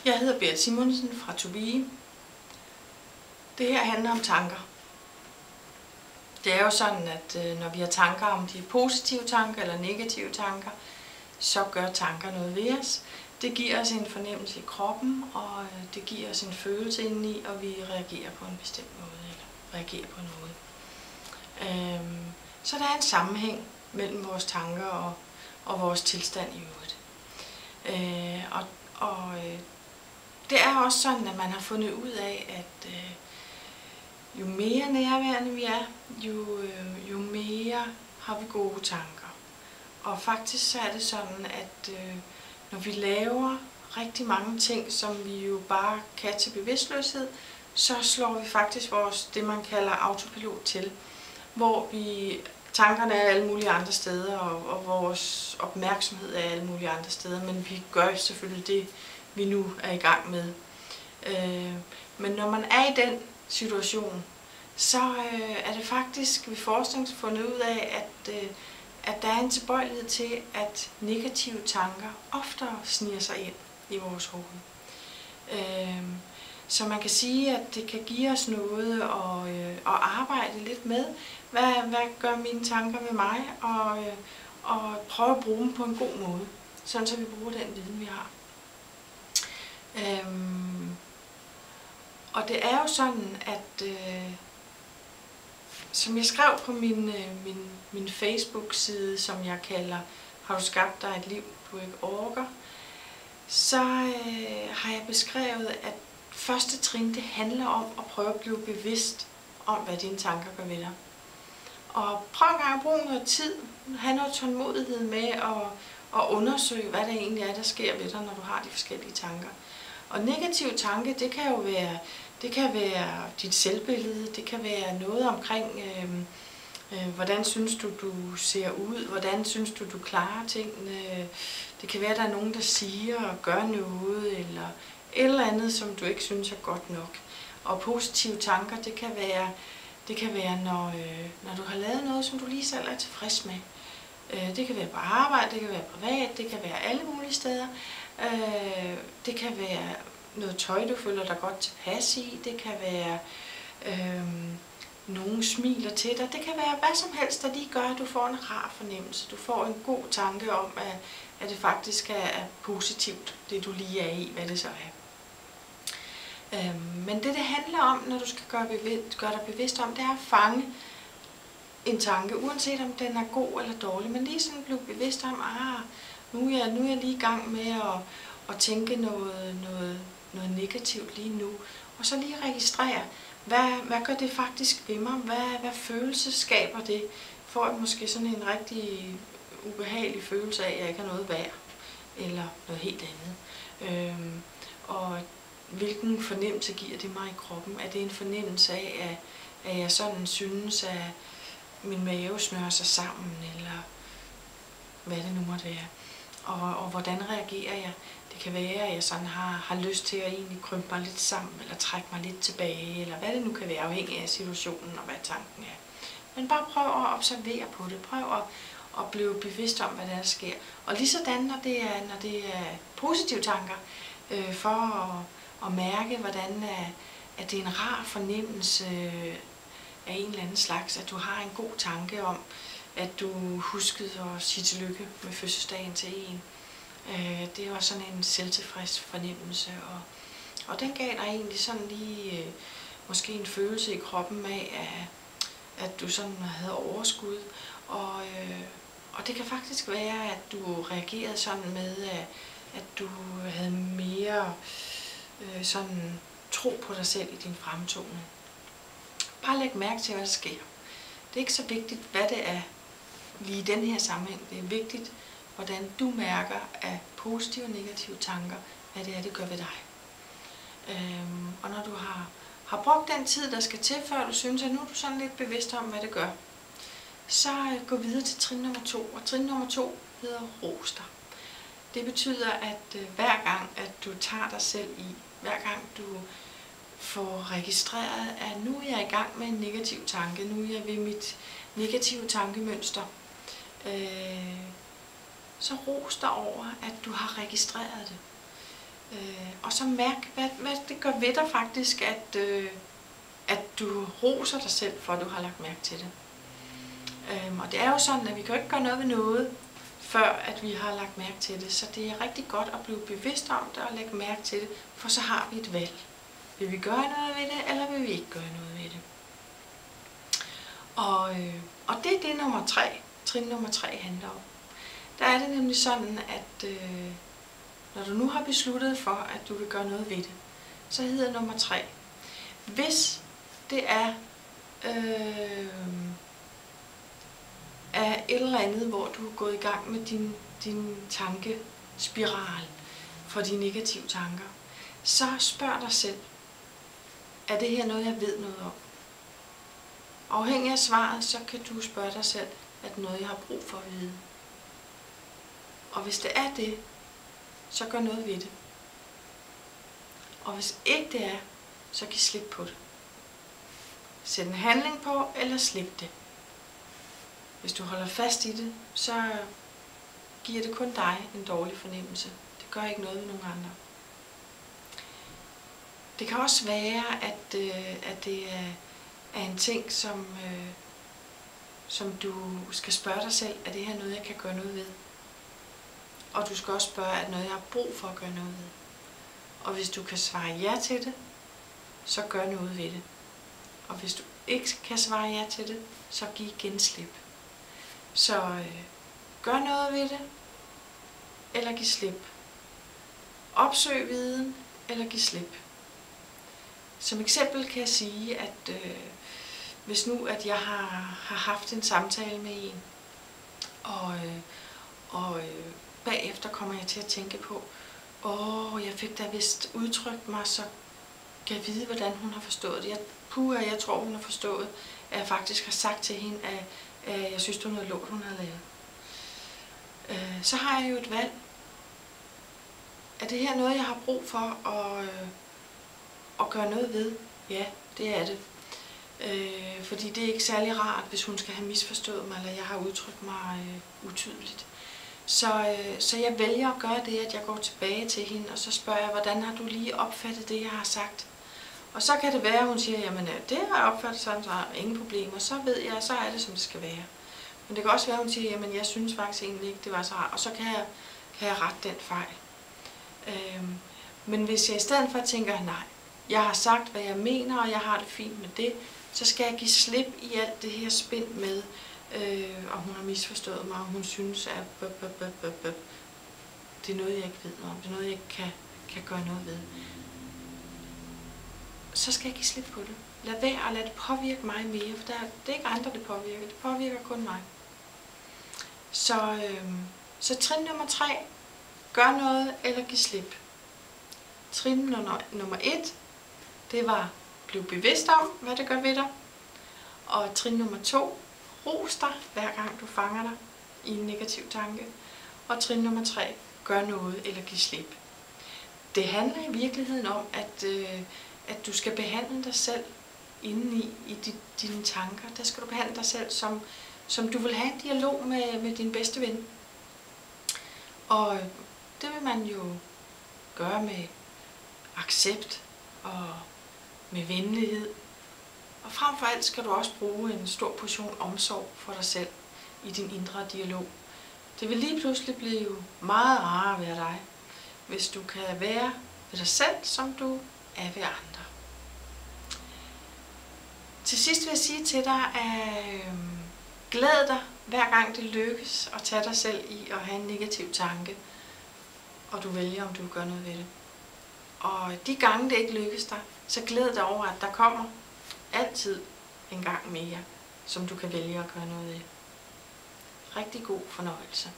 Jeg hedder Berit Simonsen fra Tobie. Det her handler om tanker. Det er jo sådan, at når vi har tanker, om de er positive tanker eller negative tanker, så gør tanker noget ved os. Det giver os en fornemmelse i kroppen, og det giver os en følelse indeni, og vi reagerer på en bestemt måde, eller reagerer på noget. Så der er en sammenhæng mellem vores tanker og vores tilstand i øvrigt. Det er også sådan, at man har fundet ud af, at jo mere nærværende vi er, jo mere har vi gode tanker. Og faktisk så er det sådan, at når vi laver rigtig mange ting, som vi jo bare kan til bevidstløshed, så slår vi faktisk det man kalder autopilot til, hvor tankerne er alle mulige andre steder, og vores opmærksomhed er alle mulige andre steder, men vi gør selvfølgelig det, vi nu er i gang med. Men når man er i den situation, så er det faktisk ved forskning fundet ud af, at der er en tilbøjelighed til, at negative tanker oftere sniger sig ind i vores hoved. Så man kan sige, at det kan give os noget at arbejde lidt med. Hvad gør mine tanker ved mig? Og prøve at bruge dem på en god måde, sådan så vi bruger den viden, vi har. Og det er jo sådan, at som jeg skrev på min Facebook-side, som jeg kalder "Har du skabt dig et liv, du ikke orker?", så har jeg beskrevet, at første trin, det handler om at prøve at blive bevidst om, hvad dine tanker gør ved dig. Og prøv en gang at bruge noget tid, have noget tålmodighed med at undersøge, hvad det egentlig er, der sker ved dig, når du har de forskellige tanker. Og negative tanker, det kan være dit selvbillede, det kan være noget omkring, hvordan synes du ser ud, hvordan synes du klarer tingene. Det kan være, at der er nogen, der siger og gør noget, eller et eller andet, som du ikke synes er godt nok. Og positive tanker, det kan være når du har lavet noget, som du lige selv er tilfreds med. Det kan være på arbejde, det kan være privat, det kan være alle mulige steder. Det kan være noget tøj, du føler dig godt tilpas i. Det kan være nogen smiler til dig. Det kan være hvad som helst, der lige gør, at du får en rar fornemmelse. Du får en god tanke om, at det faktisk er positivt, det du lige er i, hvad det så er. Men det handler om, når du skal gøre dig bevidst om, det er at fange en tanke, uanset om den er god eller dårlig, men lige sådan blive bevidst om, nu er jeg lige i gang med at tænke noget negativt lige nu, og så lige registrere, hvad gør det faktisk ved mig, hvad følelse skaber det, får jeg måske sådan en rigtig ubehagelig følelse af, at jeg ikke har noget værd, eller noget helt andet. Og hvilken fornemmelse giver det mig i kroppen? Er det en fornemmelse af, at jeg sådan synes, at min mave snører sig sammen, eller hvad det nu måtte være? Og hvordan reagerer jeg? Det kan være, at jeg sådan har lyst til at egentlig krympe mig lidt sammen, eller trække mig lidt tilbage, eller hvad det nu kan være, afhængig af situationen og hvad tanken er. Men bare prøv at observere på det. Prøv at blive bevidst om, hvad der sker. Og lige sådan, når det er positive tanker, for at mærke, hvordan at det er en rar fornemmelse af en eller anden slags, at du har en god tanke om, at du huskede at sige tillykke med fødselsdagen til en. Det er også sådan en selvtilfreds fornemmelse, og den gav dig egentlig sådan lige måske en følelse i kroppen af, at du sådan havde overskud, og det kan faktisk være, at du reagerede sådan med, at du havde mere sådan tro på dig selv i din fremtoning. Bare læg mærke til, hvad der sker. Det er ikke så vigtigt, hvad det er lige i den her sammenhæng. Det er vigtigt, hvordan du mærker af positive og negative tanker, hvad det er, det gør ved dig. Og når du har brugt den tid, der skal til, før du synes, at nu er du sådan lidt bevidst om, hvad det gør, så gå videre til trin nummer 2. Og trin nummer 2 hedder ros dig. Det betyder, at hver gang, at du tager dig selv i, hver gang du får registreret, at nu er jeg i gang med en negativ tanke, nu er jeg ved mit negative tankemønster, så ros dig over, at du har registreret det. Og så mærk, hvad det gør ved dig faktisk, at du roser dig selv, for at du har lagt mærke til det. Og det er jo sådan, at vi kan ikke gøre noget ved noget, før at vi har lagt mærke til det. Så det er rigtig godt at blive bevidst om det og lægge mærke til det, for så har vi et valg. Vil vi gøre noget ved det, eller vil vi ikke gøre noget ved det? Og det er det nummer 3. Trin nummer 3 handler om. Der er det nemlig sådan, at når du nu har besluttet for, at du vil gøre noget ved det, så hedder nummer 3. Hvis det er et eller andet, hvor du er gået i gang med din tankespiral for de negative tanker, så spørg dig selv, er det her noget, jeg ved noget om? Afhængig af svaret, så kan du spørge dig selv, er det noget, jeg har brug for at vide? Og hvis det er det, så gør noget ved det. Og hvis ikke det er, så giv slip på det. Sæt en handling på, eller slip det. Hvis du holder fast i det, så giver det kun dig en dårlig fornemmelse. Det gør ikke noget ved nogen andre. Det kan også være, at det er en ting, som du skal spørge dig selv, er det her noget, jeg kan gøre noget ved? Og du skal også spørge, er det noget, jeg har brug for at gøre noget ved? Og hvis du kan svare ja til det, så gør noget ved det. Og hvis du ikke kan svare ja til det, så giv igen slip. Så gør noget ved det, eller giv slip. Opsøg viden, eller giv slip. Som eksempel kan jeg sige, at hvis nu at jeg har haft en samtale med en, og bagefter kommer jeg til at tænke på, jeg fik da vist udtrykt mig, så kan jeg vide, hvordan hun har forstået det. Jeg tror, hun har forstået, at jeg faktisk har sagt til hende, at jeg synes, det var noget lort, hun havde lavet. Så har jeg jo et valg. Er det her noget, jeg har brug for at gøre noget ved? Ja, det er det. Fordi det er ikke særlig rart, hvis hun skal have misforstået mig, eller jeg har udtrykt mig utydeligt. Så jeg vælger at gøre det, at jeg går tilbage til hende, og så spørger jeg, hvordan har du lige opfattet det, jeg har sagt? Og så kan det være, at hun siger, jamen det har jeg opfattet sådan, så har jeg ingen problemer. Så ved jeg, så er det, som det skal være. Men det kan også være, at hun siger, jamen jeg synes faktisk egentlig ikke, det var så rart. Og så kan jeg rette den fejl. Men hvis jeg i stedet for tænker, nej, jeg har sagt, hvad jeg mener, og jeg har det fint med det, så skal jeg give slip i alt det her spind med, og hun har misforstået mig, og hun synes, at det er noget, jeg ikke ved noget om. Det er noget, jeg ikke kan gøre noget ved. Så skal jeg give slip på det. Lad være at lade det påvirke mig mere, for det er ikke andre, det påvirker. Det påvirker kun mig. Så trin nummer 3. Gør noget, eller giv slip. Trin nummer 1. Det var, bliv bevidst om, hvad det gør ved dig. Og trin nummer 2. Ros dig, hver gang du fanger dig i en negativ tanke. Og trin nummer 3. Gør noget, eller giv slip. Det handler i virkeligheden om, at du skal behandle dig selv indeni i dine tanker. Der skal du behandle dig selv, som du vil have en dialog med din bedste ven. Og det vil man jo gøre med accept og med venlighed. Og frem for alt skal du også bruge en stor portion omsorg for dig selv i din indre dialog. Det vil lige pludselig blive meget rarere at være dig, hvis du kan være ved dig selv, som du er ved andre. Til sidst vil jeg sige til dig, at glæd dig, hver gang det lykkes at tage dig selv i at have en negativ tanke, og du vælger, om du vil gøre noget ved det. Og de gange det ikke lykkes dig, så glæd dig over, at der kommer altid en gang mere, som du kan vælge at gøre noget ved. Rigtig god fornøjelse.